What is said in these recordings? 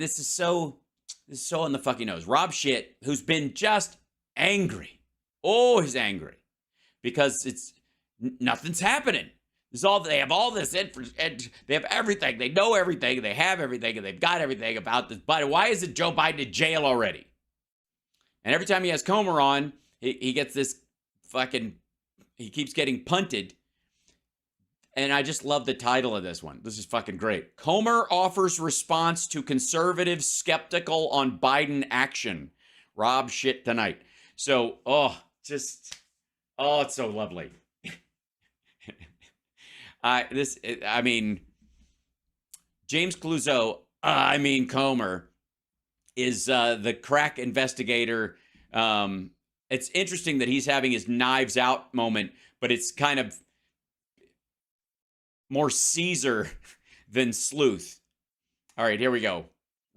This is so on the fucking nose. Rob Schmitt, who's been just angry. Oh, he's angry because nothing's happening. They have all this they have everything. They know everything. They have everything, and they've got everything about this. But why isn't Joe Biden in jail already? And every time he has Comer on, he gets this he keeps getting punted. And I just love the title of this one. This is fucking great. Comer offers response to conservatives skeptical on Biden action. Rob Schmitt tonight. So, it's so lovely. James Clouseau, Comer, is the crack investigator. It's interesting that he's having his knives out moment, but it's kind of more Caesar than sleuth. All right, here we go.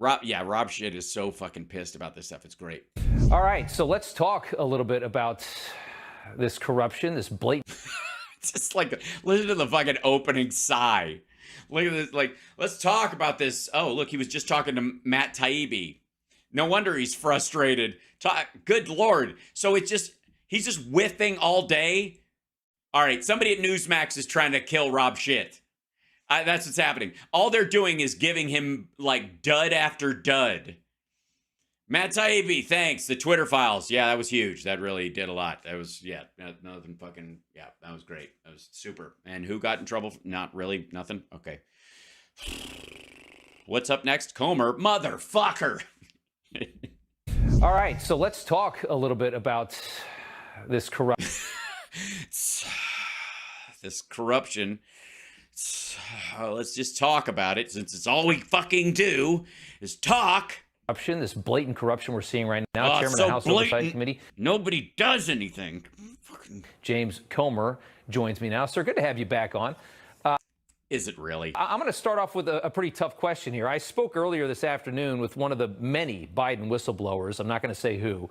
Rob Schmitt is so fucking pissed about this stuff. It's great. All right, so let's talk a little bit about this corruption, this blatant. Just listen to the fucking opening sigh. Look at this. Let's talk about this. Oh, look, he was just talking to Matt Taibbi. No wonder he's frustrated. Good Lord. So he's just whiffing all day. All right, somebody at Newsmax is trying to kill Rob Schmitt. That's what's happening. All they're doing is giving him dud after dud. Matt Taibbi, thanks. The Twitter files. Yeah, that was huge. That really did a lot. That was, nothing fucking, that was great. That was super. And who got in trouble? Not really, nothing. Okay. What's up next? Comer, motherfucker. All right, so let's talk a little bit about this corruption. This corruption. Let's just talk about it, since it's all we fucking do is talk. This blatant corruption we're seeing right now. Chairman of the House Oversight Committee. Nobody does anything. James Comer joins me now. Sir, good to have you back on. Is it really? I'm going to start off with a pretty tough question here. I spoke earlier this afternoon with one of the many Biden whistleblowers. I'm not going to say who.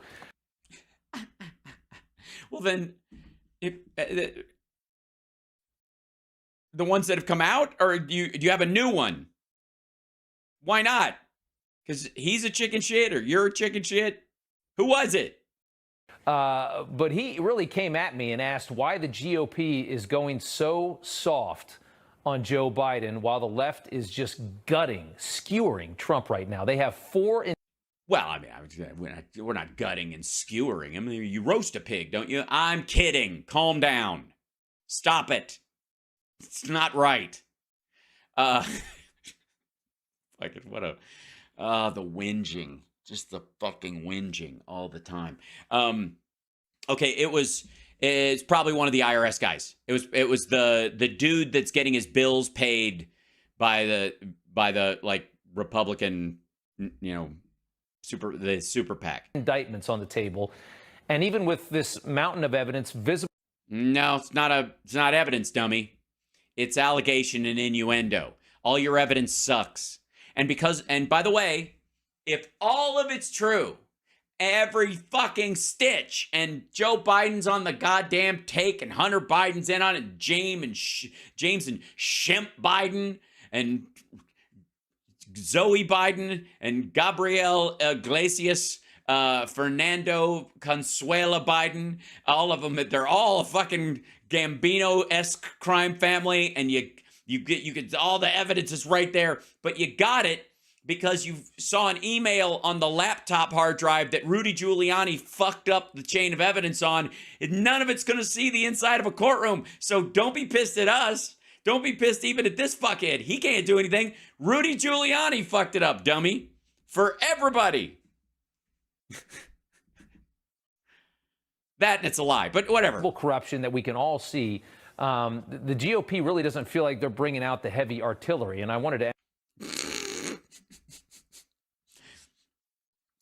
Well, then, the ones that have come out, or do you have a new one? Why not? Because he's a chicken shit, or you're a chicken shit. Who was it? But he really came at me and asked why the GOP is going so soft on Joe Biden while the left is just skewering Trump right now. They have Well, we're not gutting and skewering him. You roast a pig, don't you? I'm kidding. Calm down. Stop it. It's not right. The whinging. Just the fucking whinging all the time. Okay, it's probably one of the IRS guys. It was the dude that's getting his bills paid by the Republican, super PAC. Indictments on the table. And even with this mountain of evidence visible. No, it's not evidence, dummy. It's allegation and innuendo. All your evidence sucks. And by the way, if all of it's true, every fucking stitch, and Joe Biden's on the goddamn take, and Hunter Biden's in on it, James and Schmitt Biden, and Zoe Biden, and Gabrielle Iglesias, Fernando Consuela Biden, all of them, they're all a fucking Gambino-esque crime family, and you get all the evidence is right there, but you got it because you saw an email on the laptop hard drive that Rudy Giuliani fucked up the chain of evidence on, and none of it's going to see the inside of a courtroom. So don't be pissed at us. Don't be pissed even at this fuckhead. He can't do anything. Rudy Giuliani fucked it up, dummy. For everybody. That, it's a lie, but whatever. Corruption that we can all see. The GOP really doesn't feel like they're bringing out the heavy artillery, and I wanted to.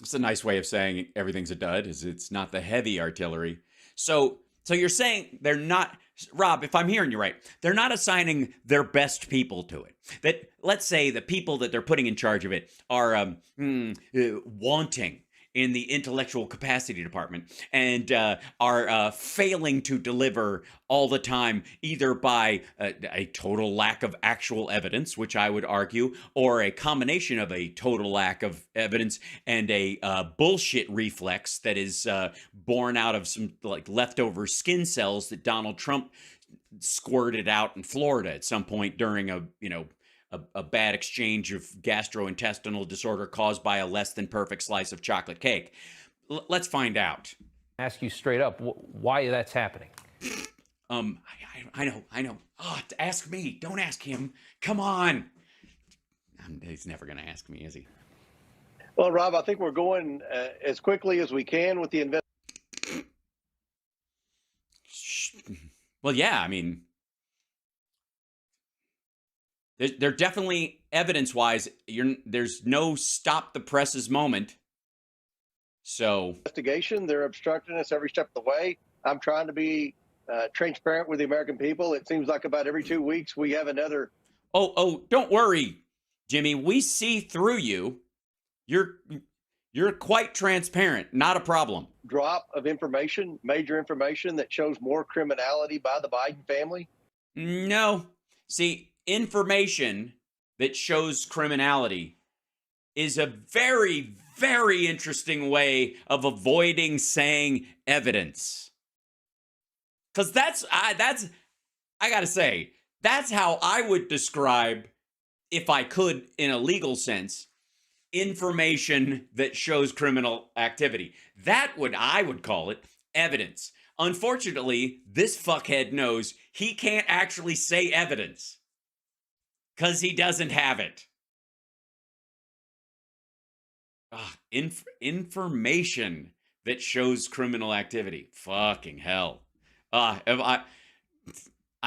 It's a nice way of saying everything's a dud. It's not the heavy artillery. So you're saying they're not, Rob, if I'm hearing you right, they're not assigning their best people to it. That, let's say the people that they're putting in charge of it are wanting in the intellectual capacity department and are failing to deliver all the time, either by a total lack of actual evidence, which I would argue, or a combination of a total lack of evidence and a bullshit reflex that is born out of some like leftover skin cells that Donald Trump squirted out in Florida at some point during a bad exchange of gastrointestinal disorder caused by a less than perfect slice of chocolate cake. Let's find out. Ask you straight up why that's happening. I know. Oh, ask me. Don't ask him. Come on. He's never going to ask me, is he? Well, Rob, I think we're going as quickly as we can with the investigation. Well, yeah, I mean, they're definitely evidence-wise. There's no stop the presses moment. So Investigation, they're obstructing us every step of the way. I'm trying to be transparent with the American people. It seems like about every 2 weeks we have another. Oh, don't worry, Jimmy. We see through you. You're quite transparent. Not a problem. Drop of information, major information that shows more criminality by the Biden family? No. See, information that shows criminality is a very, very interesting way of avoiding saying evidence. Because I gotta say, that's how I would describe, if I could in a legal sense, information that shows criminal activity. I would call it evidence. Unfortunately, this fuckhead knows he can't actually say evidence because he doesn't have it. Information that shows criminal activity. Fucking hell. I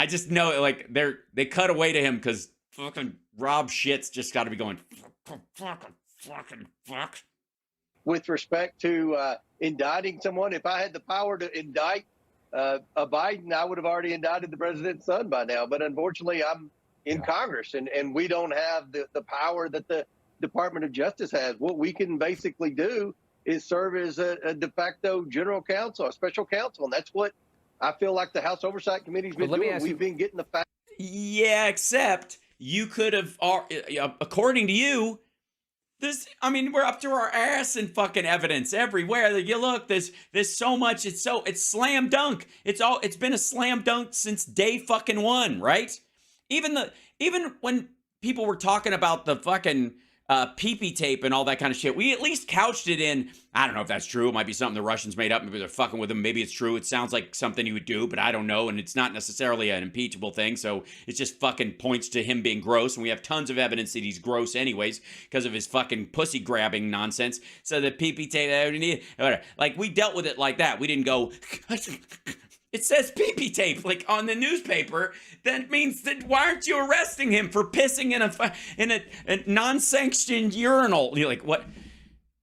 just know, like, they cut away to him because fucking Rob Shit's just got to be going, fuck. With respect to indicting someone, if I had the power to indict a Biden, I would have already indicted the president's son by now. But unfortunately, I'm in Congress, and we don't have the power that the Department of Justice has. What we can basically do is serve as a de facto general counsel, a special counsel. And that's what I feel like the House Oversight Committee's been doing. We've been getting the facts. Yeah, except you could have, according to you, we're up to our ass in fucking evidence everywhere. You look, there's so much. It's slam dunk. It's been a slam dunk since day fucking one, right? Even when people were talking about the fucking PP tape and all that kind of shit, we at least couched it in, I don't know if that's true. It might be something the Russians made up. Maybe they're fucking with him. Maybe it's true. It sounds like something he would do, but I don't know. And it's not necessarily an impeachable thing. So it just fucking points to him being gross. And we have tons of evidence that he's gross anyways because of his fucking pussy grabbing nonsense. So the PP tape, like, we dealt with it like that. We didn't go, it says PP tape, like, on the newspaper. That means that why aren't you arresting him for pissing in a non-sanctioned urinal? You're like, what?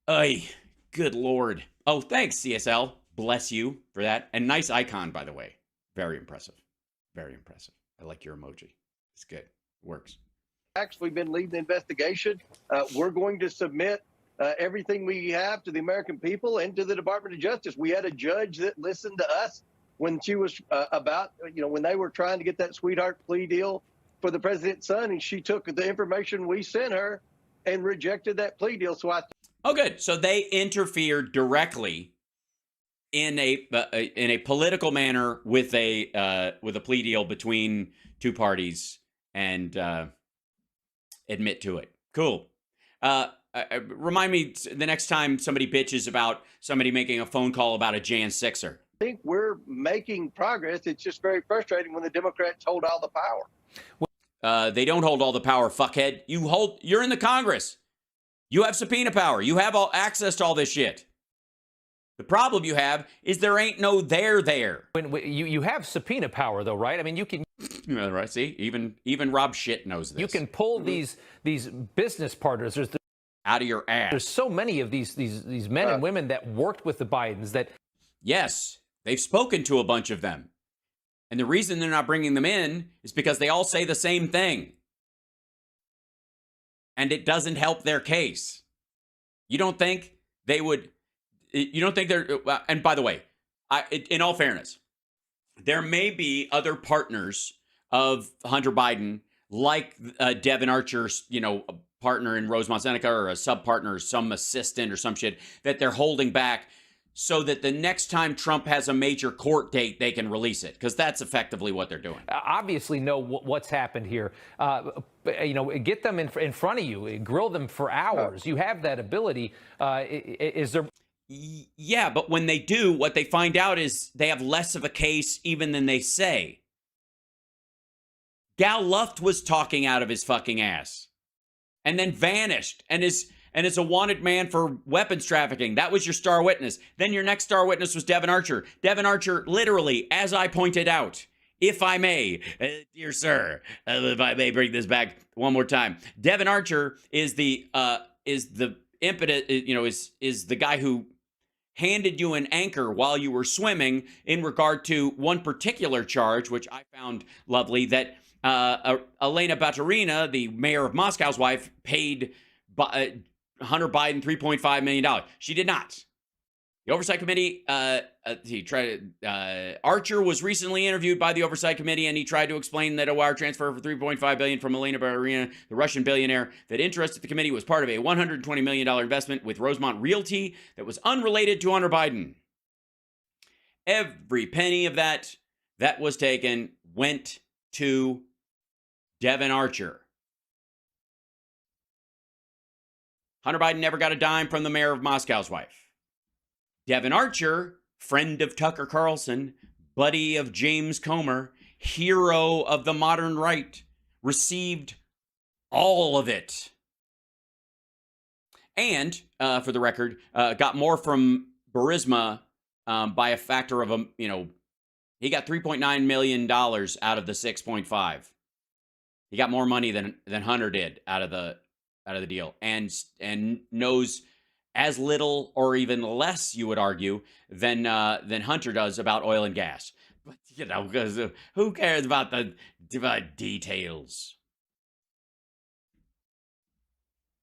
Ay, good Lord. Oh, thanks, CSL. Bless you for that. And nice icon, by the way. Very impressive. Very impressive. I like your emoji. It's good. It works. We've been leading the investigation. We're going to submit everything we have to the American people and to the Department of Justice. We had a judge that listened to us when she was when they were trying to get that sweetheart plea deal for the president's son, and she took the information we sent her and rejected that plea deal. So oh, good. So they interfered directly in a political manner with a plea deal between two parties and admit to it. Cool. Remind me the next time somebody bitches about somebody making a phone call about a Jan 6er. I think we're making progress. It's just very frustrating when the Democrats hold all the power. They don't hold all the power, fuckhead. You're in the Congress. You have subpoena power. You have all access to all this shit. The problem you have is there ain't no there. When you have subpoena power, though, right? I mean, you can. Right. See, even Rob Shit knows this. You can pull these business partners. There's out of your ass. There's so many of these men and women that worked with the Bidens that. Yes. They've spoken to a bunch of them. And the reason they're not bringing them in is because they all say the same thing. And it doesn't help their case. You don't think they would You don't think they're? And by the way, in all fairness, there may be other partners of Hunter Biden, like Devin Archer's, a partner in Rosemont Seneca, or a sub partner, or some assistant, or some shit that they're holding back, so that the next time Trump has a major court date, they can release it, because that's effectively what they're doing. Obviously know what's happened here. Get them in front of you, grill them for hours. You have that ability. Is there? Yeah, but when they do, what they find out is they have less of a case even than they say. Gal Luft was talking out of his fucking ass and then vanished and is a wanted man for weapons trafficking. That was your star witness. Then your next star witness was Devin Archer. Devin Archer, literally, as I pointed out, if I may, dear sir, if I may bring this back one more time, Devin Archer is the impetus, is the guy who handed you an anchor while you were swimming in regard to one particular charge, which I found lovely, that Elena Baturina, the mayor of Moscow's wife, paid Hunter Biden $3.5 million. She did not. The Oversight Committee, Archer was recently interviewed by the Oversight Committee, and he tried to explain that a wire transfer for $3.5 billion from Elena Baturina, the Russian billionaire that interested the committee, was part of a $120 million investment with Rosemont Realty that was unrelated to Hunter Biden. Every penny of that was taken went to Devin Archer. Hunter Biden never got a dime from the mayor of Moscow's wife. Devin Archer, friend of Tucker Carlson, buddy of James Comer, hero of the modern right, received all of it. And, for the record, got more from Burisma by a factor of, he got $3.9 million out of the 6.5. He got more money than Hunter did out of the deal, and knows as little or even less, you would argue, than Hunter does about oil and gas. But because who cares about the details?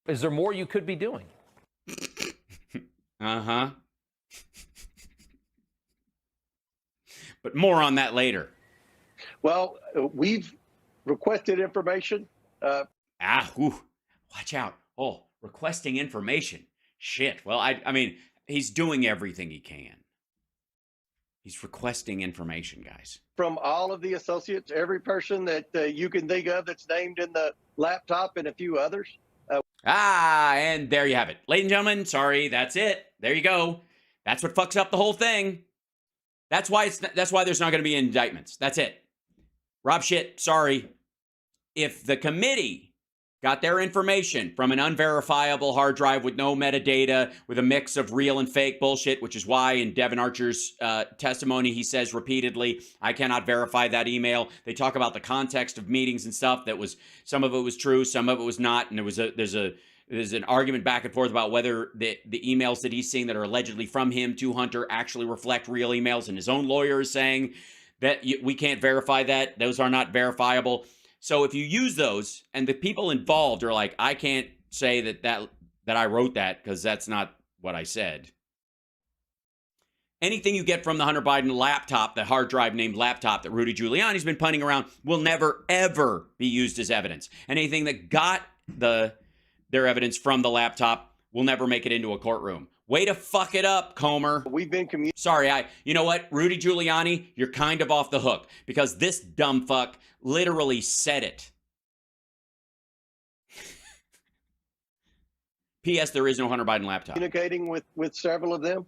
Is there more you could be doing? Uh-huh. But more on that later. Well, we've requested information. Watch out. Oh, requesting information. Shit. Well, I mean, he's doing everything he can. He's requesting information, guys. From all of the associates, every person that you can think of that's named in the laptop, and a few others. And there you have it. Ladies and gentlemen, sorry, that's it. There you go. That's what fucks up the whole thing. That's why there's not going to be indictments. That's it. Rob shit, sorry. If the committee got their information from an unverifiable hard drive with no metadata, with a mix of real and fake bullshit, which is why in Devin Archer's testimony, he says repeatedly, I cannot verify that email. They talk about the context of meetings and stuff that was, some of it was true, some of it was not. And there's an argument back and forth about whether the emails that he's seeing that are allegedly from him to Hunter actually reflect real emails. And his own lawyer is saying that we can't verify that. Those are not verifiable. So if you use those and the people involved are like, I can't say that I wrote that because that's not what I said. Anything you get from the Hunter Biden laptop, the hard drive named laptop that Rudy Giuliani's been punting around, will never, ever be used as evidence. And anything that got their evidence from the laptop will never make it into a courtroom. Way to fuck it up, Comer. We've been Sorry, you know what? Rudy Giuliani, you're kind of off the hook because this dumb fuck literally said it. P.S. There is no Hunter Biden laptop. Communicating with several of them.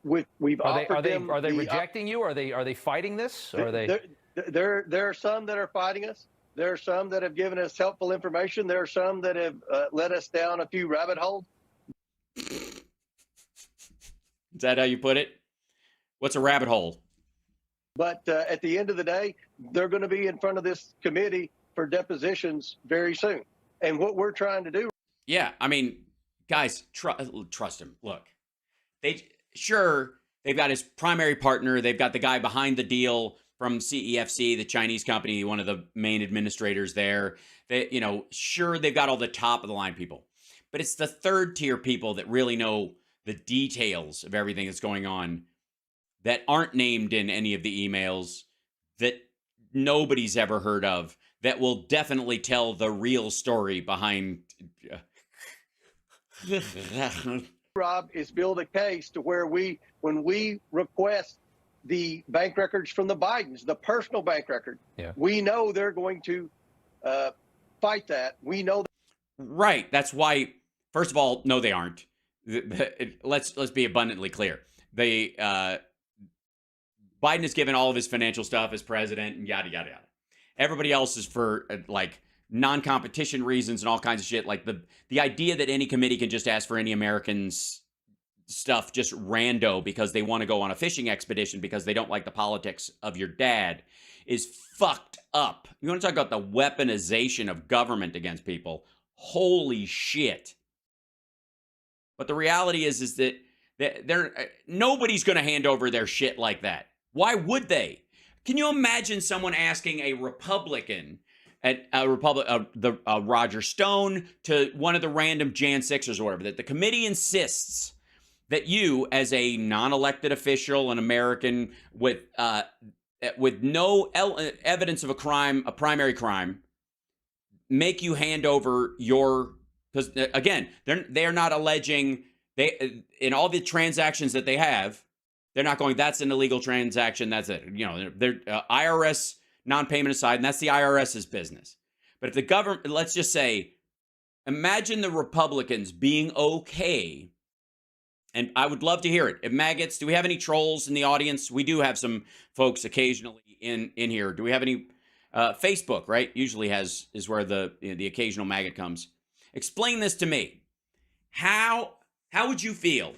We've offered them. Are they rejecting you? Are they fighting this? Or are they? There are some that are fighting us. There are some that have given us helpful information. There are some that have led us down a few rabbit holes. Is that how you put it? What's a rabbit hole? But at the end of the day, they're going to be in front of this committee for depositions very soon. And what we're trying to do. Yeah, I mean, guys, trust him. Look, they've got his primary partner. They've got the guy behind the deal from CEFC, the Chinese company, one of the main administrators there. They've got all the top of the line people. But it's the third tier people that really know the details of everything that's going on that aren't named in any of the emails, that nobody's ever heard of, that will definitely tell the real story behind. Rob, is build a case to where when we request the bank records from the Bidens, the personal bank record, we know they're going to fight that. We know. Right. That's why, first of all, no, they aren't. Let's be abundantly clear. Biden has given all of his financial stuff as president and yada, yada, yada. Everybody else is for like non-competition reasons and all kinds of shit. Like the idea that any committee can just ask for any American's stuff just rando because they want to go on a fishing expedition because they don't like the politics of your dad is fucked up. You want to talk about the weaponization of government against people? Holy shit. But the reality is that nobody's going to hand over their shit like that. Why would they? Can you imagine someone asking a Republican at Roger Stone to one of the random Jan 6ers or whatever, that the committee insists that you, as a non-elected official, an American with no evidence of a crime, a primary crime, make you hand over your, because again, they're not alleging, in all the transactions that they have, they're not going, that's an illegal transaction, that's it. You know, they're IRS non-payment aside, and that's the IRS's business. But if the government, let's just say, imagine the Republicans being okay, and I would love to hear it. If maggots, do we have any trolls in the audience? We do have some folks occasionally in here. Do we have any Facebook, right? Usually is where the occasional maggot comes. Explain this to me. How would you feel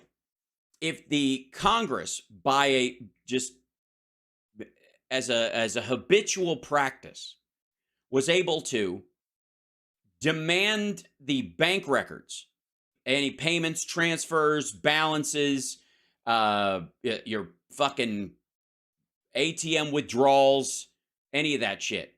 if the Congress, as a habitual practice, was able to demand the bank records, any payments, transfers, balances, your fucking ATM withdrawals, any of that shit,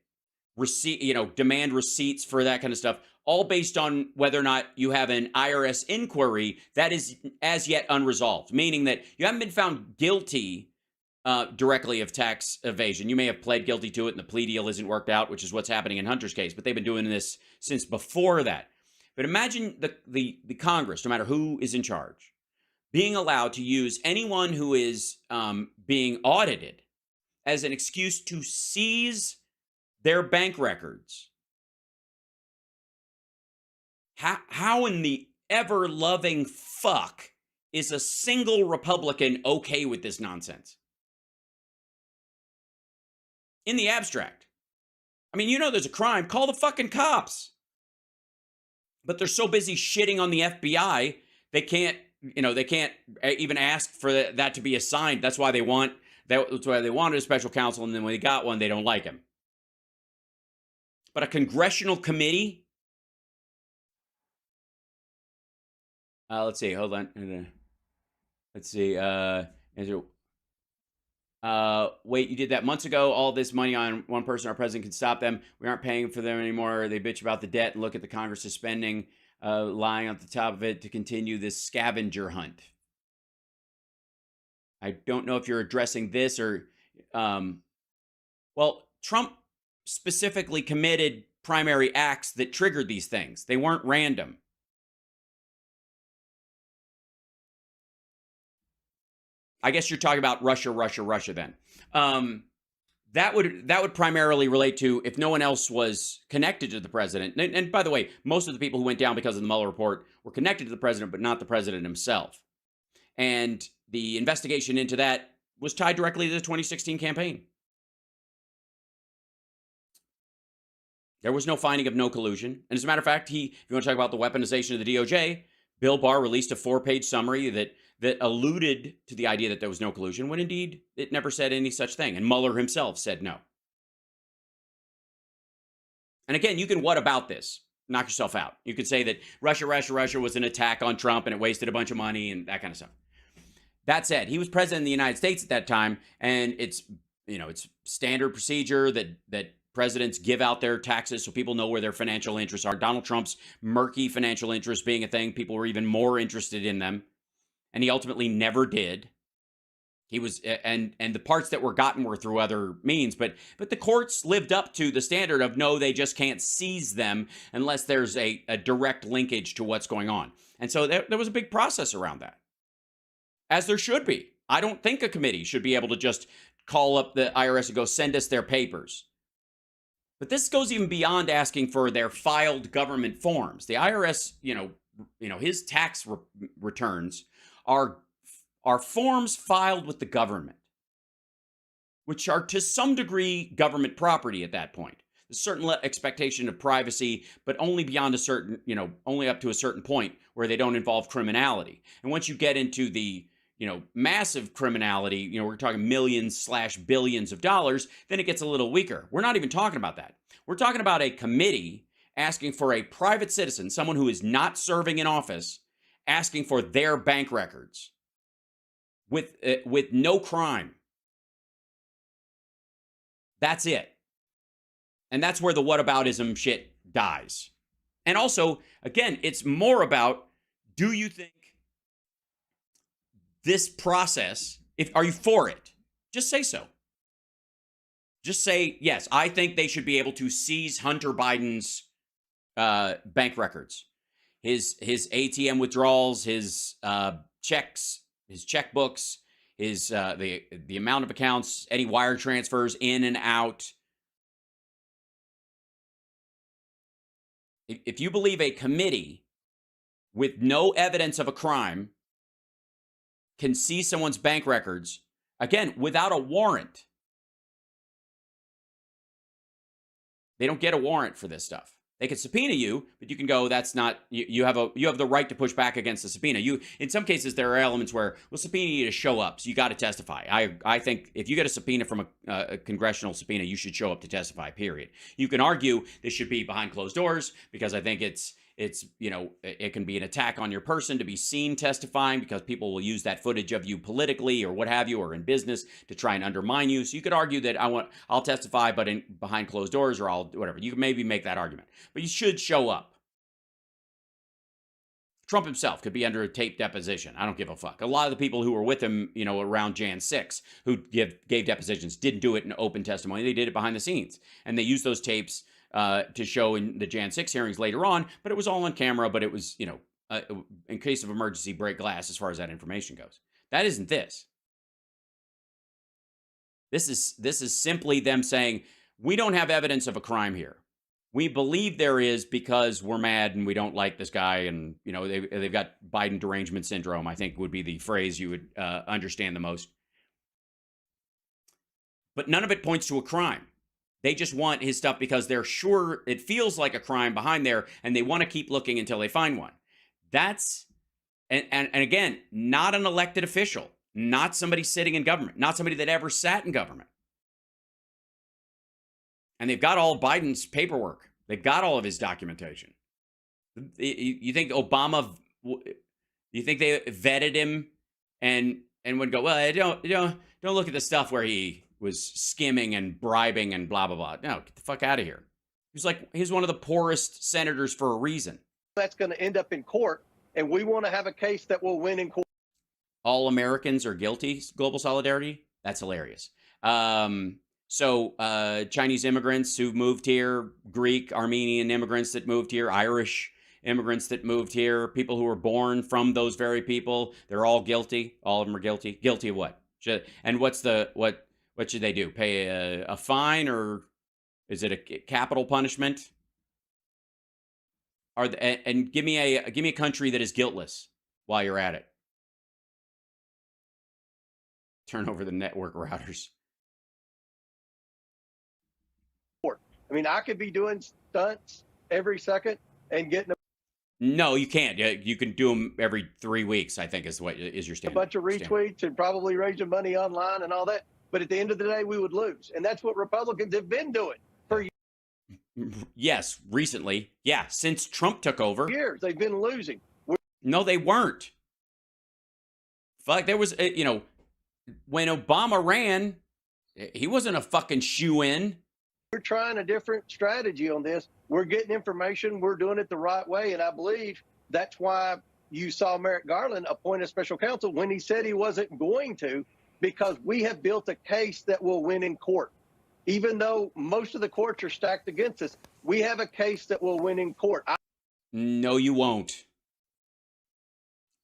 demand receipts for that kind of stuff, all based on whether or not you have an IRS inquiry that is as yet unresolved, meaning that you haven't been found guilty directly of tax evasion. You may have pled guilty to it and the plea deal isn't worked out, which is what's happening in Hunter's case, but they've been doing this since before that. But imagine the Congress, no matter who is in charge, being allowed to use anyone who is being audited as an excuse to seize their bank records. How in the ever-loving fuck is a single Republican okay with this nonsense? In the abstract. I mean, there's a crime. Call the fucking cops. But they're so busy shitting on the FBI, they can't even ask for that to be assigned. That's why they wanted a special counsel, and then when they got one, they don't like him. But a congressional committee? Let's see. Hold on. Let's see. Wait, you did that months ago. All this money on one person, our president can stop them. We aren't paying for them anymore. They bitch about the debt and look at the Congress's spending, lying on the top of it to continue this scavenger hunt. I don't know if you're addressing this or, well, Trump specifically committed primary acts that triggered these things. They weren't random. I guess you're talking about Russia then. That would primarily relate to if no one else was connected to the president. And by the way, most of the people who went down because of the Mueller report were connected to the president, but not the president himself. And the investigation into that was tied directly to the 2016 campaign. There was no finding of no collusion. And as a matter of fact, if you want to talk about the weaponization of the DOJ, Bill Barr released a 4-page summary that alluded to the idea that there was no collusion, when indeed it never said any such thing. And Mueller himself said no. And again, you can what about this? Knock yourself out. You could say that Russia was an attack on Trump and it wasted a bunch of money and that kind of stuff. That said, he was president of the United States at that time, and it's standard procedure that presidents give out their taxes so people know where their financial interests are. Donald Trump's murky financial interests being a thing, people were even more interested in them. and he ultimately never did. He was, and the parts that were gotten were through other means, but the courts lived up to the standard of no, they just can't seize them unless there's a direct linkage to what's going on. And so there was a big process around that, as there should be. I don't think a committee should be able to just call up the IRS and go, send us their papers. But this goes even beyond asking for their filed government forms. The IRS, his tax returns are forms filed with the government, which are to some degree government property at that point. There's a certain expectation of privacy, but only beyond a certain, only up to a certain point where they don't involve criminality. And once you get into the, massive criminality, we're talking millions/billions of dollars, then it gets a little weaker. We're not even talking about that. We're talking about a committee asking for a private citizen, someone who is not serving in office, asking for their bank records with no crime. That's it. And that's where the whataboutism shit dies. And also, again, it's more about, do you think this process, are you for it? Just say so. Just say, yes, I think they should be able to seize Hunter Biden's bank records, his ATM withdrawals, his checks, his checkbooks, his the amount of accounts, any wire transfers in and out. If you believe a committee with no evidence of a crime can seize someone's bank records, again, without a warrant, they don't get a warrant for this stuff. They can subpoena you, but you can go, that's not, you have the right to push back against the subpoena. In some cases, there are elements where we'll subpoena you to show up, so you got to testify. I think if you get a subpoena from a congressional subpoena, you should show up to testify, period. You can argue this should be behind closed doors, because I think it's it can be an attack on your person to be seen testifying, because people will use that footage of you politically or what have you, or in business, to try and undermine you. So you could argue that I'll testify, but behind closed doors, or I'll whatever. You can maybe make that argument, but you should show up. Trump himself could be under a tape deposition. I don't give a fuck. A lot of the people who were with him, around Jan 6, who gave depositions, didn't do it in open testimony. They did it behind the scenes, and they used those tapes to show in the Jan 6 hearings later on, but it was all on camera, but it was, in case of emergency, break glass as far as that information goes. That isn't this. This is simply them saying, we don't have evidence of a crime here. We believe there is because we're mad and we don't like this guy, and, they've got Biden derangement syndrome, I think would be the phrase you would understand the most. But none of it points to a crime. They just want his stuff because they're sure it feels like a crime behind there, and they want to keep looking until they find one. That's, and again, not an elected official, not somebody sitting in government, not somebody that ever sat in government. And they've got all Biden's paperwork. They've got all of his documentation. You think Obama, you think they vetted him and would go, well, don't look at the stuff where he was skimming and bribing and blah, blah, blah. No, get the fuck out of here. He's one of the poorest senators for a reason. That's going to end up in court, and we want to have a case that will win in court. All Americans are guilty, global solidarity? That's hilarious. So Chinese immigrants who moved here, Greek, Armenian immigrants that moved here, Irish immigrants that moved here, people who were born from those very people, they're all guilty. All of them are guilty. Guilty of what? And what should they do? Pay a fine, or is it a capital punishment? And give me a country that is guiltless while you're at it. Turn over the network routers. I mean, I could be doing stunts every second and getting No, you can't. You can do them every 3 weeks, I think, is your standard. a bunch of retweets and probably raising money online and all that. But at the end of the day, we would lose. And that's what Republicans have been doing for Yes, recently. Yeah, since Trump took over. years. They've been losing. No, they weren't. Fuck, there was, when Obama ran, he wasn't a fucking shoe-in. We're trying a different strategy on this. We're getting information. We're doing it the right way. And I believe that's why you saw Merrick Garland appoint a special counsel when he said he wasn't going to, because we have built a case that will win in court. Even though most of the courts are stacked against us, we have a case that will win in court. No, you won't.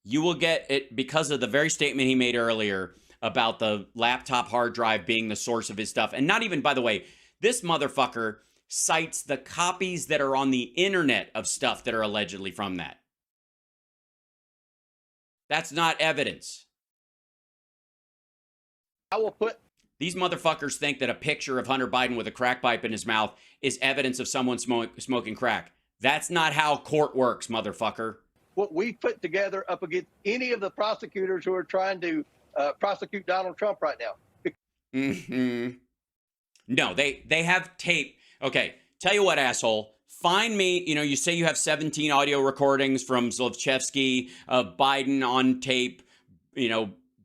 You will get it because of the very statement he made earlier about the laptop hard drive being the source of his stuff. And not even, by the way, this motherfucker cites the copies that are on the internet of stuff that are allegedly from that. That's not evidence. I will put... These motherfuckers think that a picture of Hunter Biden with a crack pipe in his mouth is evidence of someone smoking crack. That's not how court works, motherfucker. What we put together up against any of the prosecutors who are trying to prosecute Donald Trump right now. No, they have tape. Okay, tell you what, asshole. Find me, you say you have 17 audio recordings from Zlochevsky of Biden on tape,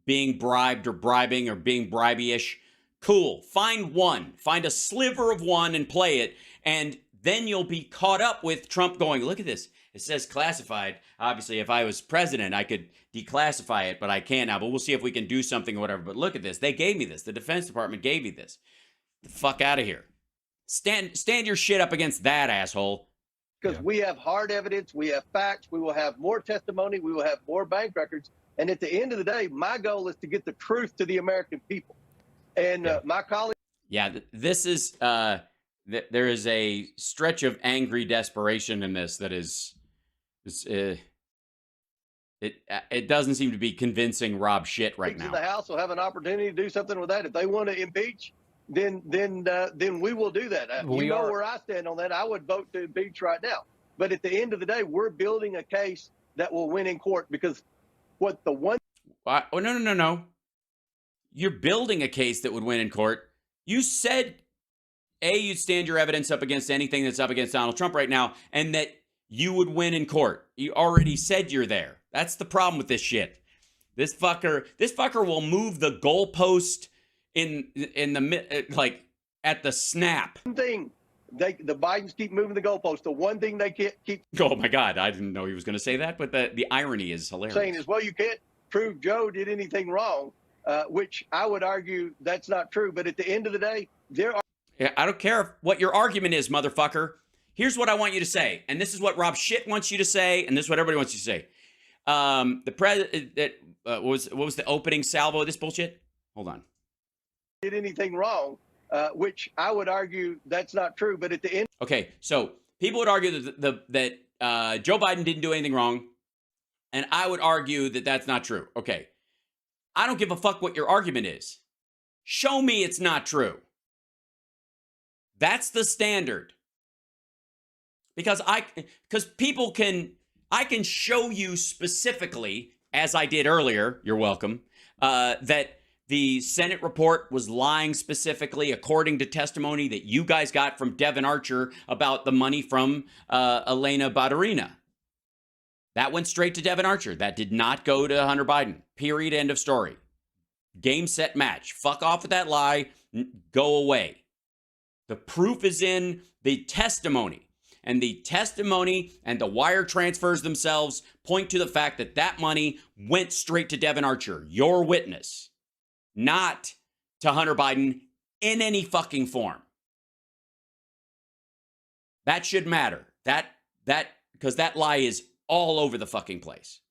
being bribed or bribing or being bribey-ish. Cool. Find one. Find a sliver of one and play it. And then you'll be caught up with Trump going, look at this. It says classified. Obviously, if I was president, I could declassify it, but I can't now. But we'll see if we can do something or whatever. But look at this. They gave me this. The Defense Department gave me this. The fuck out of here. Stand your shit up against that, asshole. Because we have hard evidence. We have facts. We will have more testimony. We will have more bank records. And at the end of the day, my goal is to get the truth to the American people. And my colleague. Yeah, this is, there is a stretch of angry desperation in this that is, it doesn't seem to be convincing Rob shit right now. The House will have an opportunity to do something with that. If they want to impeach, then we will do that. Where I stand on that. I would vote to impeach right now. But at the end of the day, we're building a case that will win in court, because what the one... Oh, no. You're building a case that would win in court. You said, A, you'd stand your evidence up against anything that's up against Donald Trump right now, and that you would win in court. You already said you're there. That's the problem with this shit. This fucker will move the goalpost in the, like, at the snap. One thing, the Bidens keep moving the goalpost. The one thing they can't keep... Oh, my God. I didn't know he was going to say that, but the irony is hilarious. Saying is, well, you can't prove Joe did anything wrong, which I would argue that's not true. But at the end of the day, there are... Yeah, I don't care what your argument is, motherfucker. Here's what I want you to say, and this is what Rob Shit wants you to say, and this is what everybody wants you to say. What was the opening salvo of this bullshit? Hold on. Did anything wrong, which I would argue that's not true. But at the end... Okay, so people would argue that Joe Biden didn't do anything wrong, and I would argue that that's not true. Okay, I don't give a fuck what your argument is. Show me it's not true. That's the standard. Because I can show you specifically, as I did earlier, you're welcome, that the Senate report was lying specifically according to testimony that you guys got from Devin Archer about the money from Elena Baturina. That went straight to Devin Archer. That did not go to Hunter Biden. Period. End of story. Game, set, match. Fuck off with that lie. Go away. The proof is in the testimony. And the testimony and the wire transfers themselves point to the fact that that money went straight to Devin Archer, your witness, not to Hunter Biden in any fucking form. That should matter. Because that lie is all over the fucking place.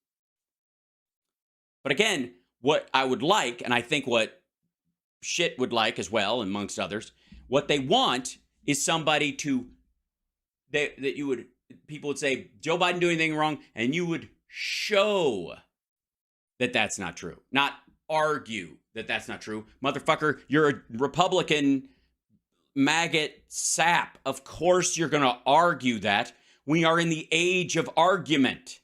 But again, what I would like, and I think what Shit would like as well, amongst others, what they want is somebody to people would say, Joe Biden doing anything wrong, and you would show that that's not true, not argue that that's not true. Motherfucker, you're a Republican maggot sap. Of course you're going to argue that. We are in the age of argument.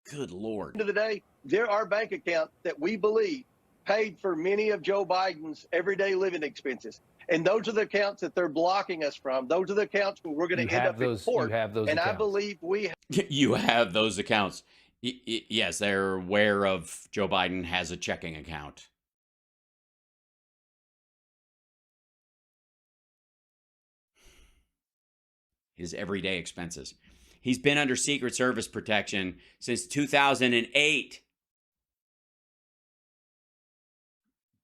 Good Lord. At the end of the day, there are bank accounts that we believe paid for many of Joe Biden's everyday living expenses. And those are the accounts that they're blocking us from. Those are the accounts where we're going to end up in court. You have those and accounts. I believe we have. You have those accounts. Yes, they're aware of Joe Biden has a checking account. His everyday expenses. He's been under Secret Service protection since 2008.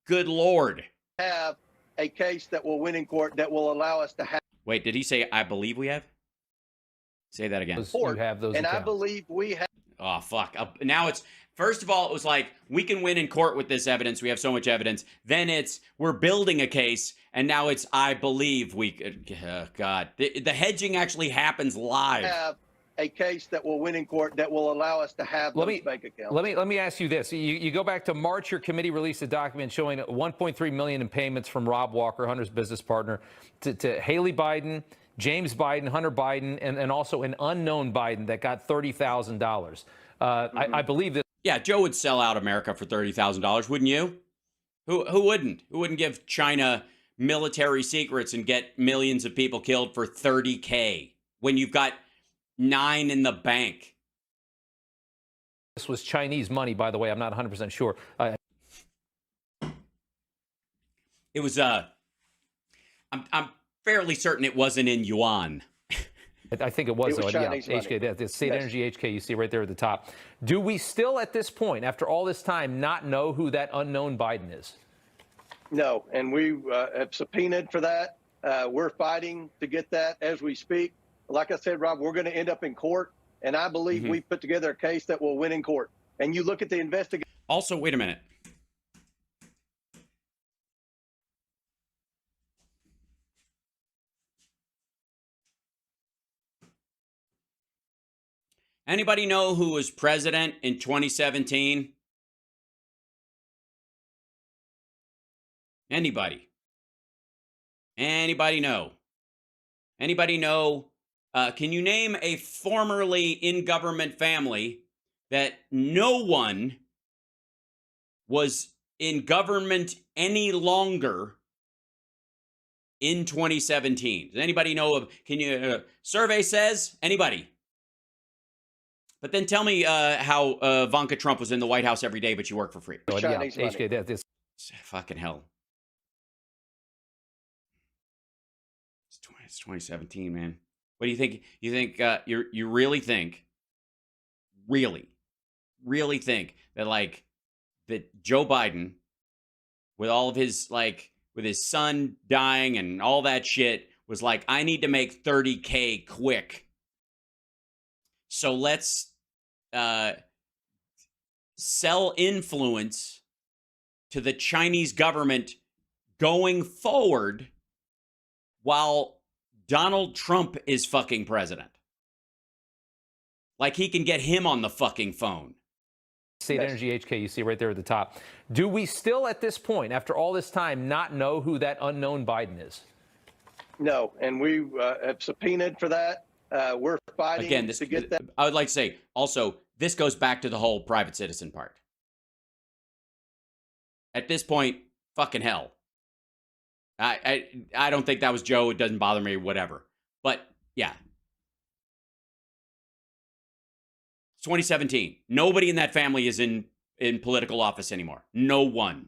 Good Lord. Have a case that will win in court that will allow us to have. Wait, did he say, I believe we have? Say that again. You have those and accounts. I believe we have. Oh, fuck. Now it's, first of all, it was like, we can win in court with this evidence. We have so much evidence. Then it's, we're building a case. And now it's, I believe we could. God. The hedging actually happens live. Have a case that will win in court that will allow us to have those bank accounts. Let me ask you this. You go back to March, your committee released a document showing $1.3 million in payments from Rob Walker, Hunter's business partner, to Haley Biden, James Biden, Hunter Biden, and also an unknown Biden that got $30,000. I believe that. Yeah, Joe would sell out America for $30,000, wouldn't you? Who wouldn't? Who wouldn't give China military secrets and get millions of people killed for $30K when you've got 9 in the bank? This was Chinese money, by the way. I'm not 100% sure. It was, I'm fairly certain it wasn't in yuan. I think it was, Chinese money. HK, the State Yes. Energy HK you see right there at the top. Do we still, at this point, after all this time, not know who that unknown Biden is? No, and we have subpoenaed for that. We're fighting to get that as we speak. Like I said, Rob, we're going to end up in court, and I believe we've put together a case that will win in court. And you look at the investigation. Also, wait a minute. Anybody know who was president in 2017? Anybody? Anybody know? Anybody know? Can you name a formerly in government family that no one was in government any longer in 2017? Does anybody know of? Can you? Survey says anybody. But then tell me how Ivanka Trump was in the White House every day, but you work for free. Chinese money. HK, this. Fucking hell. It's 2017, man. What do you think? You think you really think, really think that like that Joe Biden, with all of his with his son dying and all that shit, was like, I need to make $30K quick. So let's sell influence to the Chinese government going forward while Donald Trump is fucking president. Like he can get him on the fucking phone. State Energy HK you see right there at the top. Do we still, at this point, after all this time, not know who that unknown Biden is? No, and we have subpoenaed for that. We're fighting Again, to get that. I would like to say, also, this goes back to the whole private citizen part. At this point, fucking hell. I don't think that was Joe. It doesn't bother me, whatever. But, yeah. It's 2017. Nobody in that family is in political office anymore. No one.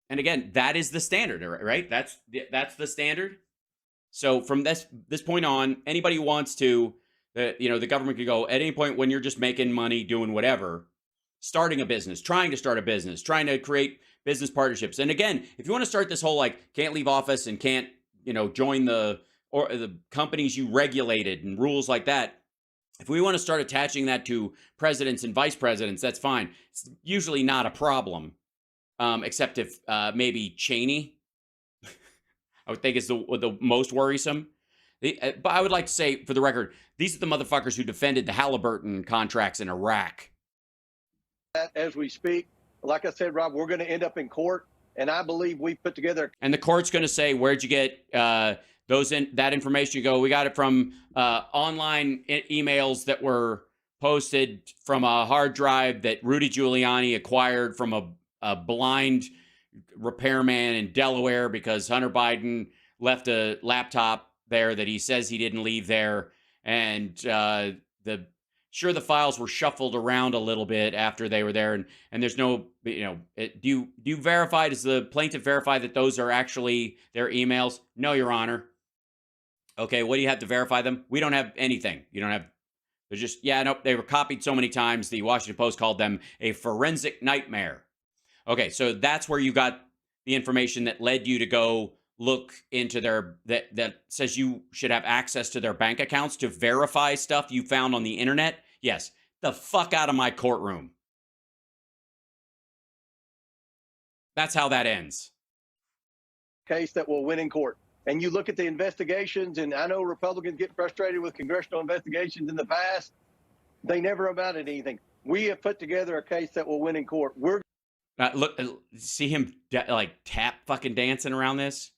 And again, that is the standard, right? That's the standard. So from this point on, anybody who wants to, the government could go at any point when you're just making money, doing whatever, starting a business, trying to start a business, trying to create business partnerships. And again, if you want to start this whole can't leave office and can't join the companies you regulated and rules like that, if we want to start attaching that to presidents and vice presidents, that's fine. It's usually not a problem. Except if maybe Cheney, I would think is the most worrisome. But I would like to say, for the record, these are the motherfuckers who defended the Halliburton contracts in Iraq. As we speak, like I said, Rob, we're going to end up in court, and I believe we put together. And the court's going to say, where'd you get that information? You go, we got it from online emails that were posted from a hard drive that Rudy Giuliani acquired from a blind repairman in Delaware because Hunter Biden left a laptop there that he says he didn't leave there. And Sure, the files were shuffled around a little bit after they were there, and there's no, do you verify? Does the plaintiff verify that those are actually their emails? No, Your Honor. Okay, what do you have to verify them? We don't have anything. You don't have. They're just, yeah, nope. They were copied so many times. The Washington Post called them a forensic nightmare. Okay, so that's where you got the information that led you to go look into their, that says you should have access to their bank accounts to verify stuff you found on the internet. Yes, the fuck out of my courtroom. That's how that ends. Case that will win in court. And you look at the investigations, and I know Republicans get frustrated with congressional investigations in the past. They never amounted to anything. We have put together a case that will win in court. We're look, see him like tap fucking dancing around this.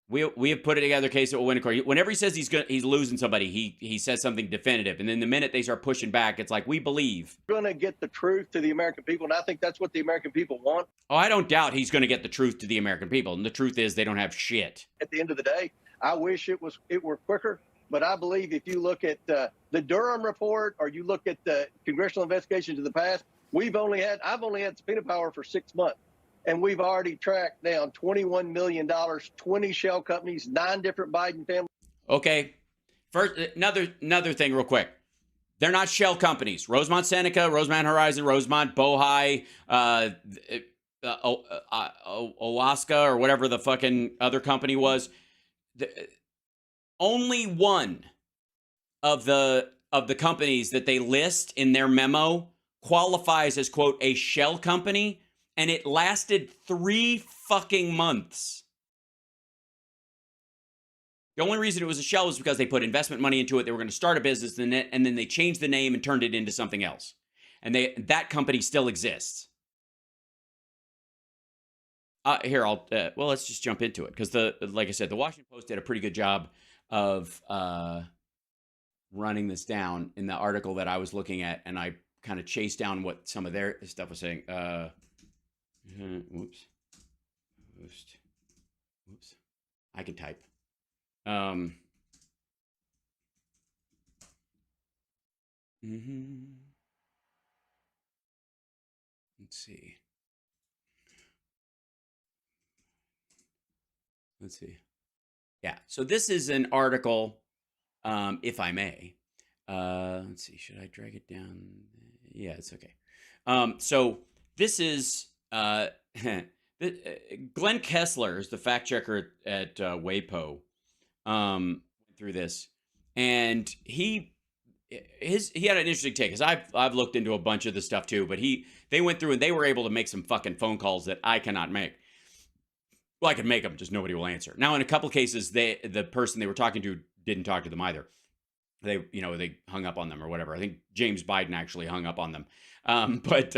We have put it together a case that will win in court. Whenever he says he's losing somebody, he says something definitive, and then the minute they start pushing back, it's like, we believe. going to get the truth to the American people, and I think that's what the American people want. Oh, I don't doubt he's going to get the truth to the American people, and the truth is they don't have shit. At the end of the day, I wish it were quicker, but I believe if you look at the Durham report or you look at the congressional investigations in the past, I've only had subpoena power for 6 months. And we've already tracked down $21 million, 20 shell companies, 9 different Biden families. Okay. First, another thing real quick. They're not shell companies. Rosemont Seneca, Rosemont Horizon, Rosemont, Bohai, Oaska, or whatever the fucking other company was. Only one of the companies that they list in their memo qualifies as, quote, a shell company. And it lasted 3 fucking months. The only reason it was a shell was because they put investment money into it. They were going to start a business, and then they changed the name and turned it into something else. And that company still exists. Here, let's just jump into it. Because like I said, the Washington Post did a pretty good job of running this down in the article that I was looking at. And I kind of chased down what some of their stuff was saying. Whoops. I can type. Let's see. Yeah. So this is an article, if I may. Let's see. Should I drag it down? Yeah, it's okay. So this is. Glenn Kessler is the fact checker at WAPO through this, and he had an interesting take, because I've looked into a bunch of the stuff too, but they went through and they were able to make some fucking phone calls that I cannot make. Well, I can make them, just nobody will answer. Now, in a couple cases, the person they were talking to didn't talk to them either. They hung up on them or whatever. I think James Biden actually hung up on them. But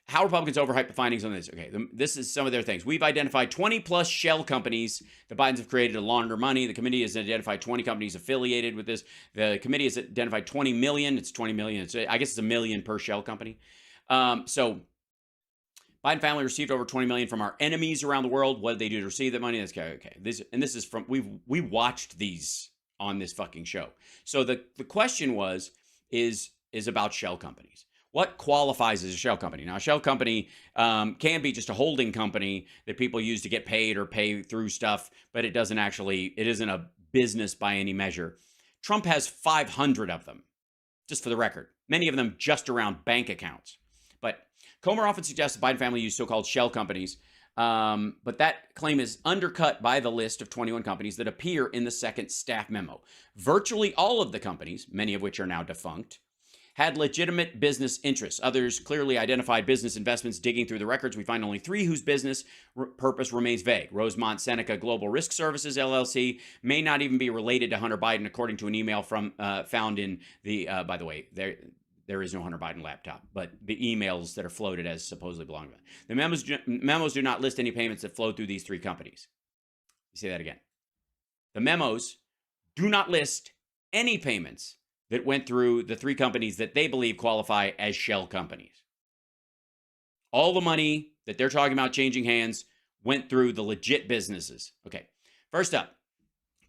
how Republicans overhype the findings on this. Okay, this is some of their things. We've identified 20 plus shell companies the Bidens have created to launder money. The committee has identified 20 companies affiliated with this. The committee has identified 20 million. It's 20 million. I guess it's $1 million per shell company. So Biden family received over 20 million from our enemies around the world. What did they do to receive that money? That's okay. This is from, we watched these on this fucking show. So the question is about shell companies. What qualifies as a shell company? Now, a shell company can be just a holding company that people use to get paid or pay through stuff, but it isn't a business by any measure. Trump has 500 of them, just for the record. Many of them just around bank accounts. But Comer often suggests the Biden family use so-called shell companies, but that claim is undercut by the list of 21 companies that appear in the second staff memo. Virtually all of the companies, many of which are now defunct, had legitimate business interests. Others clearly identified business investments. Digging through the records, we find only 3 whose business purpose remains vague. Rosemont Seneca Global Risk Services, LLC, may not even be related to Hunter Biden, according to an email found in the, by the way, there is no Hunter Biden laptop, but the emails that are floated as supposedly belong to them. The memos do not list any payments that flowed through these 3 companies. Let me say that again. The memos do not list any payments that went through the 3 companies that they believe qualify as shell companies. All the money that they're talking about changing hands went through the legit businesses. Okay, first up,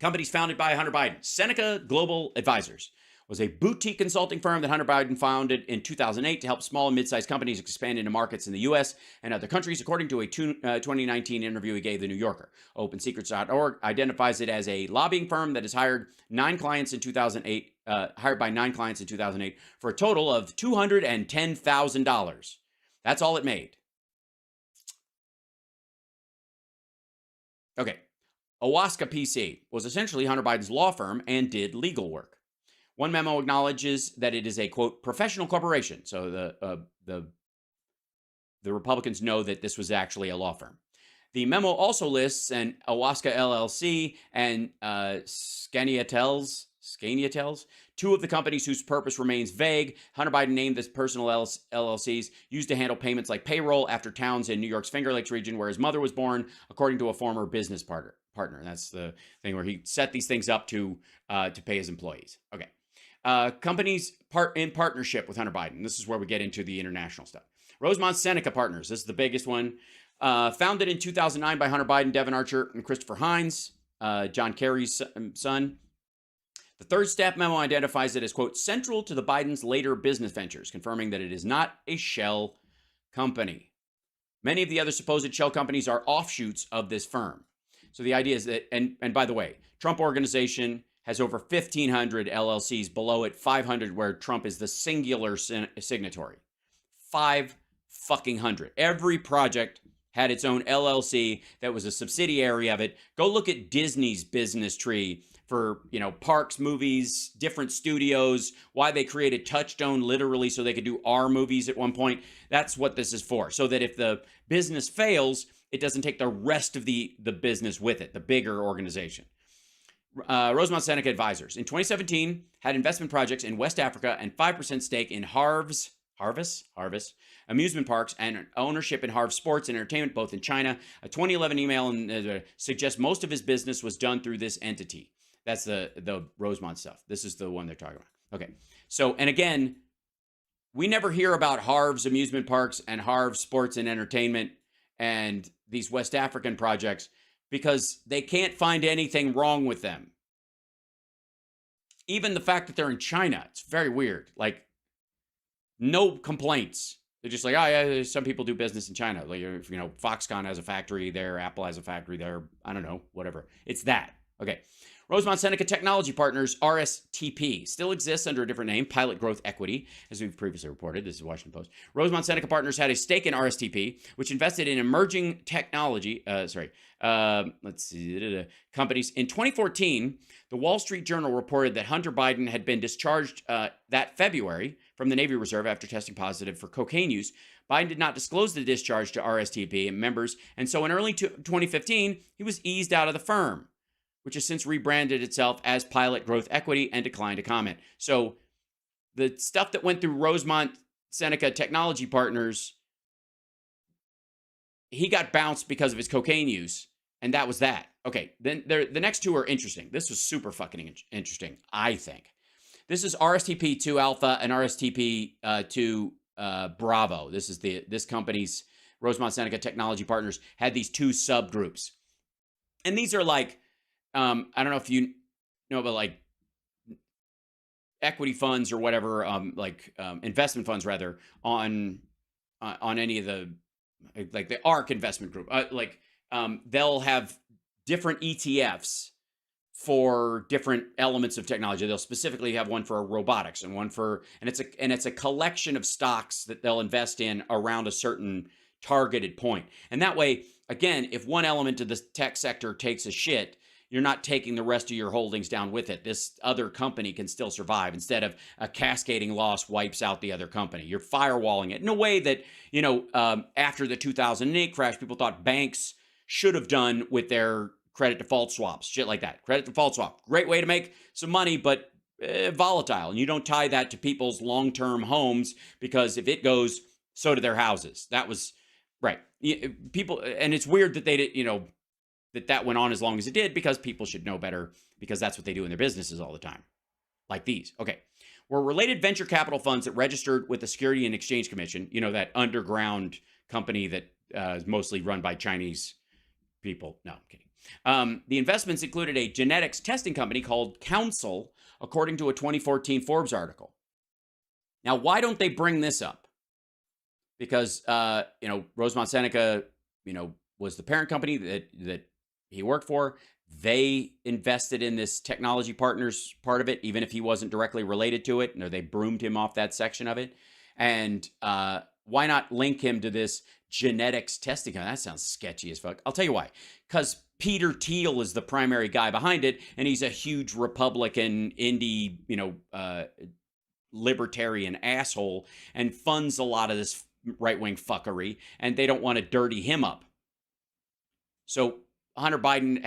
companies founded by Hunter Biden. Seneca Global Advisors was a boutique consulting firm that Hunter Biden founded in 2008 to help small and mid-sized companies expand into markets in the U.S. and other countries, according to a 2019 interview he gave The New Yorker. OpenSecrets.org identifies it as a lobbying firm that has hired by 9 clients in 2008 for a total of $210,000. That's all it made. Okay. Owasca PC was essentially Hunter Biden's law firm and did legal work. One memo acknowledges that it is a, quote, professional corporation. So the Republicans know that this was actually a law firm. The memo also lists an Owasca LLC and Scaniatels, two of the companies whose purpose remains vague. Hunter Biden named this personal LLCs used to handle payments like payroll after towns in New York's Finger Lakes region where his mother was born, according to a former business partner. And that's the thing where he set these things up to pay his employees. Okay. Companies in partnership with Hunter Biden. This is where we get into the international stuff. Rosemont Seneca Partners. This is the biggest one. Founded in 2009 by Hunter Biden, Devin Archer, and Christopher Hines, John Kerry's son. The third staff memo identifies it as, quote, central to the Biden's later business ventures, confirming that it is not a shell company. Many of the other supposed shell companies are offshoots of this firm. So the idea is that, and by the way, Trump Organization has over 1,500 LLCs, below it 500 where Trump is the singular signatory. 500. Every project had its own LLC that was a subsidiary of it. Go look at Disney's business tree for, parks, movies, different studios, why they created Touchstone literally so they could do R movies at one point. That's what this is for. So that if the business fails, it doesn't take the rest of the business with it, the bigger organization. Rosemont Seneca Advisors. In 2017, had investment projects in West Africa and 5% stake in Harvest amusement parks and ownership in Harv Sports and Entertainment, both in China. A 2011 email suggests most of his business was done through this entity. That's the Rosemont stuff. This is the one they're talking about. Okay. So, and again, we never hear about Harv's amusement parks and Harv Sports and Entertainment and these West African projects because they can't find anything wrong with them. Even the fact that they're in China, it's very weird. Like, no complaints. They're just like, oh yeah, some people do business in China. Like, Foxconn has a factory there, Apple has a factory there. I don't know, whatever. It's that. Okay. Rosemont Seneca Technology Partners, RSTP, still exists under a different name, Pilot Growth Equity, as we've previously reported. This is Washington Post. Rosemont Seneca Partners had a stake in RSTP, which invested in emerging technology, companies. In 2014, the Wall Street Journal reported that Hunter Biden had been discharged that February from the Navy Reserve after testing positive for cocaine use. Biden did not disclose the discharge to RSTP members, and so in early 2015, he was eased out of the firm, which has since rebranded itself as Pilot Growth Equity and declined to comment. So the stuff that went through Rosemont Seneca Technology Partners, he got bounced because of his cocaine use, and that was that. Okay, then the next two are interesting. This was super fucking interesting, I think. This is RSTP2 Alpha and RSTP2 Bravo. This is this company's Rosemont Seneca Technology Partners had these two subgroups. And these are like, I don't know if you know, but like equity funds or whatever, investment funds rather, on any of the, like the ARK investment group, they'll have different ETFs for different elements of technology. They'll specifically have one for robotics and one for, and it's a collection of stocks that they'll invest in around a certain targeted point. And that way, again, if one element of the tech sector takes a shit, you're not taking the rest of your holdings down with it. This other company can still survive instead of a cascading loss wipes out the other company. You're firewalling it in a way that, after the 2008 crash, people thought banks should have done with their credit default swaps, shit like that. Credit default swap, great way to make some money, but volatile. And you don't tie that to people's long-term homes because if it goes, so do their houses. That was right. People, and it's weird that they did, that went on as long as it did because people should know better because that's what they do in their businesses all the time. Like these. Okay. Were related venture capital funds that registered with the Security and Exchange Commission, that underground company that is mostly run by Chinese people. No, I'm kidding. The investments included a genetics testing company called Council according to a 2014 Forbes article. Now, why don't they bring this up? Because, Rosemont Seneca, was the parent company that he worked for. They invested in this technology partners part of it, even if he wasn't directly related to it. They broomed him off that section of it. And why not link him to this genetics testing? That sounds sketchy as fuck. I'll tell you why. Because Peter Thiel is the primary guy behind it, and he's a huge Republican, indie, libertarian asshole, and funds a lot of this right-wing fuckery, and they don't want to dirty him up. So Hunter Biden,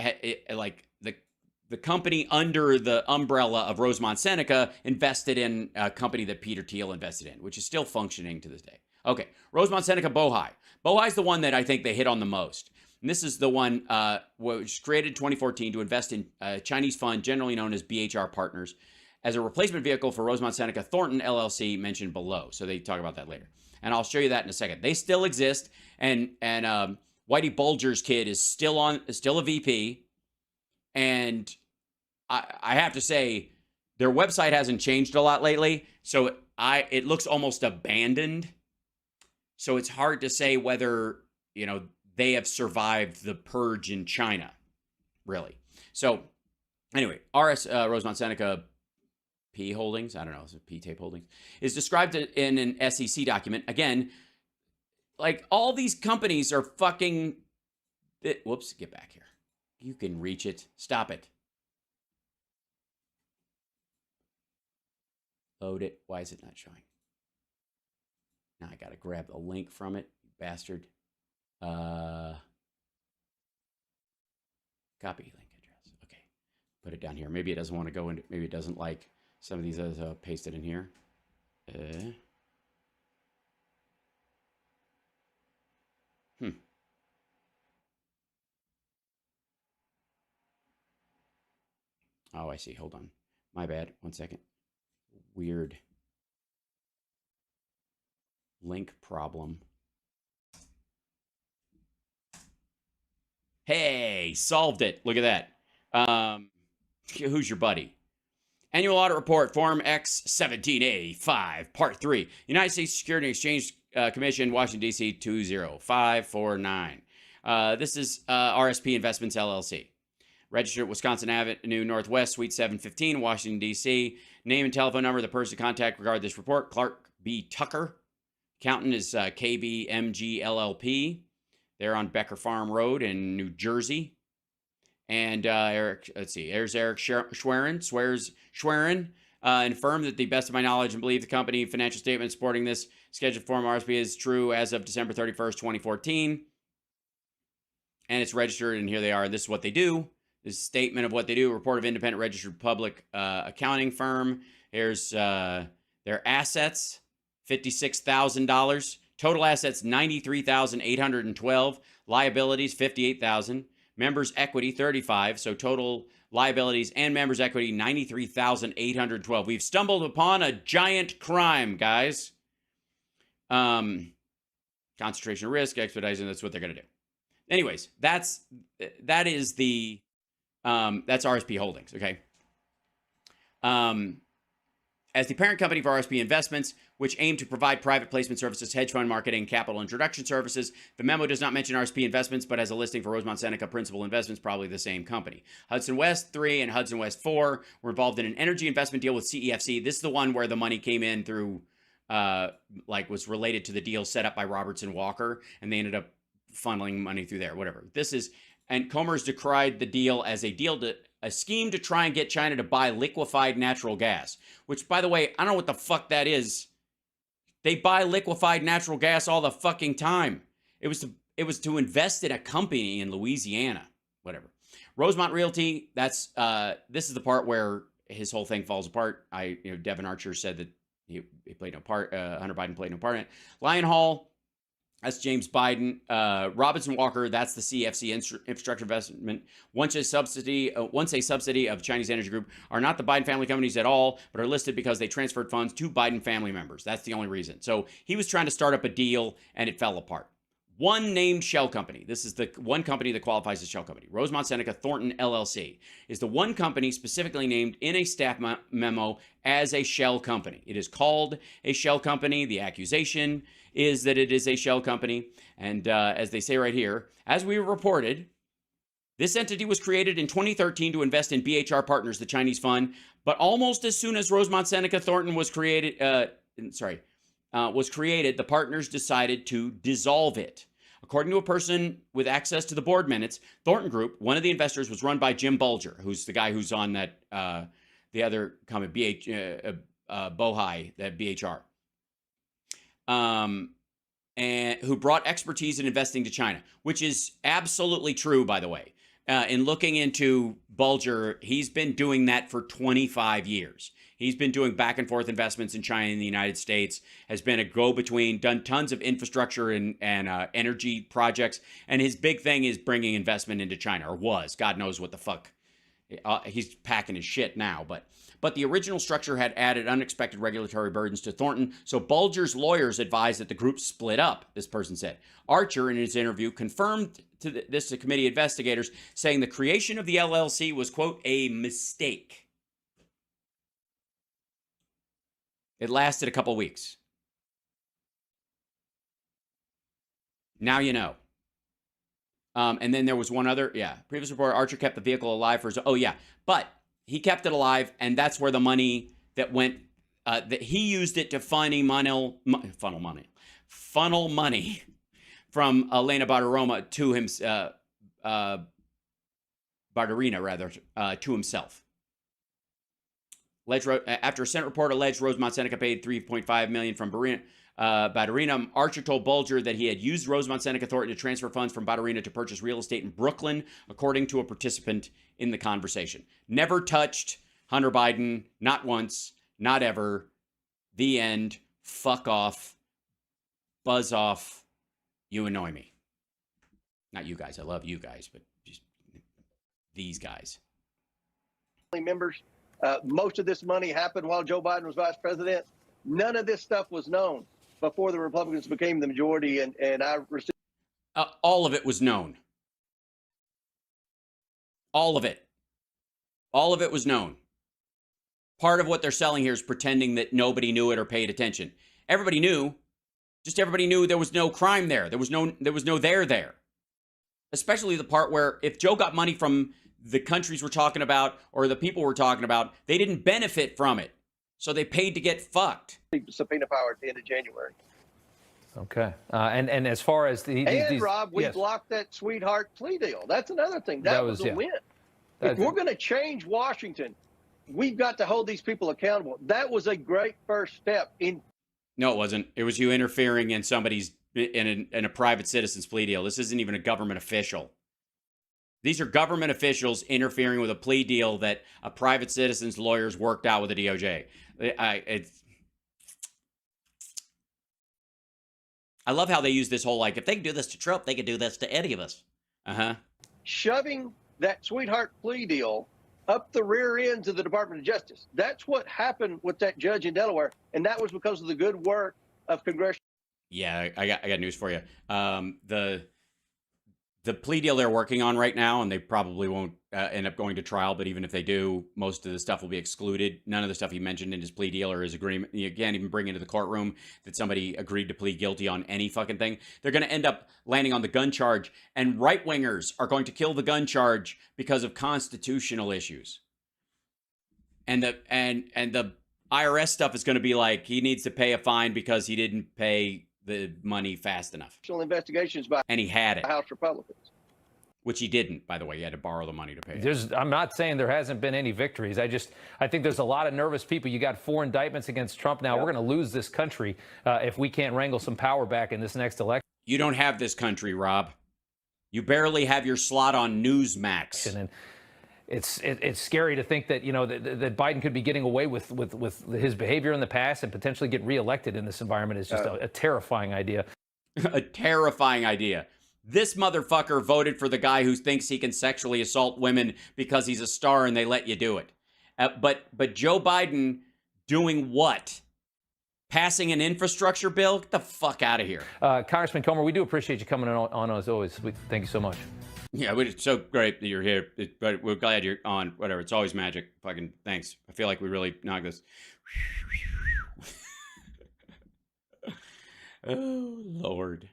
the company under the umbrella of Rosemont Seneca, invested in a company that Peter Thiel invested in, which is still functioning to this day. Okay, Rosemont Seneca Bohai. Bohai's the one that I think they hit on the most. And this is the one which was created in 2014 to invest in a Chinese fund, generally known as BHR Partners, as a replacement vehicle for Rosemont Seneca Thornton LLC, mentioned below. So they talk about that later. And I'll show you that in a second. They still exist, and Whitey Bulger's kid is still a VP. And I have to say, their website hasn't changed a lot lately, so it looks almost abandoned. So it's hard to say whether, they have survived the purge in China, really. So anyway, Rosemont Seneca P Holdings, I don't know, is it P-Tape Holdings, is described in an SEC document. Again, like all these companies are fucking, whoops, get back here. You can reach it. Stop it. Load it. Why is it not showing? Now I got to grab the link from it, you bastard. Copy link address. Okay. Put it down here. Maybe it doesn't want to go into, maybe it doesn't like some of these others. Paste it in here. Oh, I see. Hold on. My bad. 1 second. Weird link problem. Hey, solved it. Look at that. Who's your buddy? Annual Audit Report, Form X17A5, Part 3. United States Securities and Exchange Commission, Washington, D.C., 20549. This is RSP Investments, LLC. Registered at Wisconsin Avenue Northwest, Suite 715, Washington, D.C. Name and telephone number of the person to contact regarding this report, Clark B. Tucker. Accountant is KBMG LLP. They're on Becker Farm Road in New Jersey. And there's Eric Schwerin, confirmed that the best of my knowledge and believe the company financial statement supporting this scheduled form RSP is true as of December 31st, 2014. And it's registered, and here they are. This is what they do. This is a statement of what they do. Report of independent registered public accounting firm. Here's their assets, $56,000. Total assets, $93,812. Liabilities, $58,000. Members' equity, $35,000. So total liabilities and members' equity, $93,812. We've stumbled upon a giant crime, guys. Concentration of risk, expediting, that's what they're going to do. Anyways, that's RSP Holdings, okay? As the parent company for RSP Investments, which aim to provide private placement services, hedge fund marketing, capital introduction services, the memo does not mention RSP Investments, but has a listing for Rosemont Seneca Principal Investments, probably the same company. Hudson West 3 and Hudson West 4 were involved in an energy investment deal with CEFC. This is the one where the money came in through, was related to the deal set up by Robertson Walker, and they ended up funneling money through there, whatever. And Comer's decried the deal as a scheme to try and get China to buy liquefied natural gas, which, by the way, I don't know what the fuck that is. They buy liquefied natural gas all the fucking time. It was to invest in a company in Louisiana, whatever. Rosemont Realty, this is the part where his whole thing falls apart. Devin Archer said that he played no part, Hunter Biden played no part in it. Lion Hall, that's James Biden. Robinson Walker, that's the CFC infrastructure investment. Once a subsidy of Chinese Energy Group, are not the Biden family companies at all, but are listed because they transferred funds to Biden family members. That's the only reason. So he was trying to start up a deal, and it fell apart. one named shell company. This is the one company that qualifies as shell company. Rosemont Seneca Thornton LLC is the one company specifically named in a staff memo as a shell company. It is called a shell company. The accusation is that it is a shell company. And as they say right here, as we reported, this entity was created in 2013 to invest in BHR Partners, the Chinese fund. But almost as soon as Rosemont Seneca Thornton was created, the partners decided to dissolve it. According to a person with access to the board minutes, Thornton Group, one of the investors, was run by Jim Bulger, who's the guy who's on that the other company, Bohai, that BHR, and who brought expertise in investing to China, which is absolutely true, by the way. In looking into Bulger, he's been doing that for 25 years. He's been doing back and forth investments in China and the United States, has been a go-between, done tons of infrastructure and energy projects. And his big thing is bringing investment into China, or was. God knows what the fuck. He's packing his shit now. But the original structure had added unexpected regulatory burdens to Thornton, so Bulger's lawyers advised that the group split up, this person said. Archer, in his interview, confirmed to this to committee investigators, saying the creation of the LLC was, quote, a mistake. It lasted a couple weeks. Now you know. And then there was one other, previous report, Archer kept the vehicle alive for his, but he kept it alive, and that's where the money that went, that he used it to funnel money from Elena Bardaroma to him, Bardarina, rather, to himself. After a Senate report alleged Rosemont Seneca paid $3.5 million from Bardarina, Archer told Bulger that he had used Rosemont Seneca Thornton to transfer funds from Bardarina to purchase real estate in Brooklyn, according to a participant in the conversation. Never touched Hunter Biden, not once, not ever. The end. Fuck off. Buzz off. You annoy me. Not you guys. I love you guys, but just these guys. Members. Most of this money happened while Joe Biden was vice president. None of this stuff was known before the Republicans became the majority, and I received. All of it was known. All of it. All of it was known. Part of what they're selling here is pretending that nobody knew it or paid attention. Everybody knew. Just everybody knew there was no crime there. There was no there. Especially the part where if Joe got money from the countries we're talking about or the people we're talking about, they didn't benefit from it. So they paid to get fucked. Subpoena power at the end of January. Okay. And as far as these, Rob, we blocked that sweetheart plea deal. That's another thing. That was a win. If we're going to change Washington, we've got to hold these people accountable. That was a great first step. No, it wasn't. It was you interfering in somebody's in a private citizen's plea deal. This isn't even a government official. These are government officials interfering with a plea deal that a private citizen's lawyers worked out with the DOJ. I love how they use this whole, like, if they can do this to Trump, they can do this to any of us. Shoving that sweetheart plea deal up the rear ends of the Department of Justice. That's what happened with that judge in Delaware, and that was because of the good work of congressional. Yeah, I got news for you. The plea deal they're working on right now, and they probably won't end up going to trial, but even if they do, most of the stuff will be excluded. None of the stuff he mentioned in his plea deal or his agreement, you can't even bring into the courtroom that somebody agreed to plead guilty on any fucking thing. They're going to end up landing on the gun charge, and right-wingers are going to kill the gun charge because of constitutional issues. And the IRS stuff is going to be like, he needs to pay a fine because he didn't pay the money fast enough. Investigations by and he had it. House Republicans. Which he didn't, by the way. He had to borrow the money to pay it. I'm not saying there hasn't been any victories. I think there's a lot of nervous people. You got 4 indictments against Trump now. Yep. We're going to lose this country if we can't wrangle some power back in this next election. You don't have this country, Rob. You barely have your slot on Newsmax. And it's scary to think that, that Biden could be getting away with his behavior in the past and potentially get reelected in this environment is just a terrifying idea. A terrifying idea. This motherfucker voted for the guy who thinks he can sexually assault women because he's a star and they let you do it. But Joe Biden doing what? passing an infrastructure bill. Get the fuck out of here. Congressman Comer, we do appreciate you coming on as always. Thank you so much. Yeah, it's so great that you're here. But we're glad you're on. Whatever. It's always magic. Fucking thanks. I feel like we really knocked this. Oh, Lord.